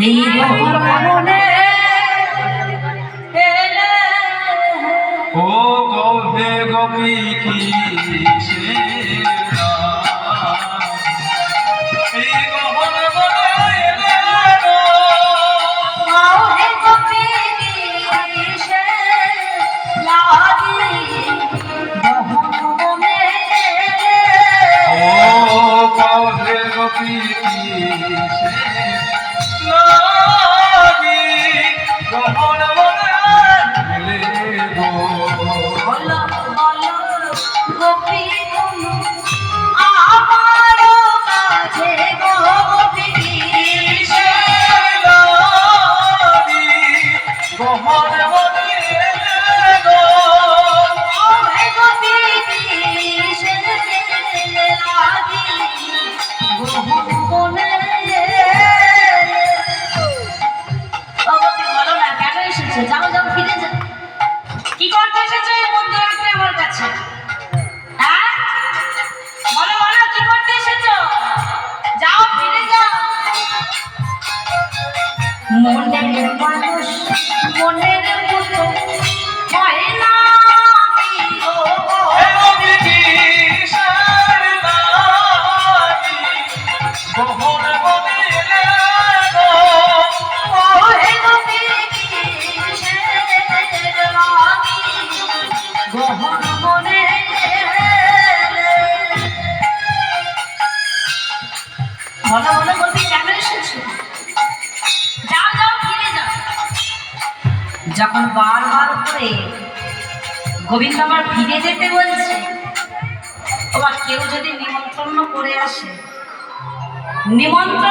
এই মনে ও কহে গোপী কি যাও যাও ফিরে যাও। কি করতে এসেছো এই মধ্যরাত্রে আমার কাছে? হ্যাঁ বলো বলো, কি করতে এসেছো? যাও ফিরে যাও। মনের মানুষ মনের মতো হয় না বলো বলো বলবি কেন এসেছো? যাও যাও ফিরে যাও। যখন বারবার করে গোবিন্দ আমার ফিরে যেতে বলছে, আবার কেউ যদি নিমন্ত্রণ করে আসে, নিমন্ত্রণ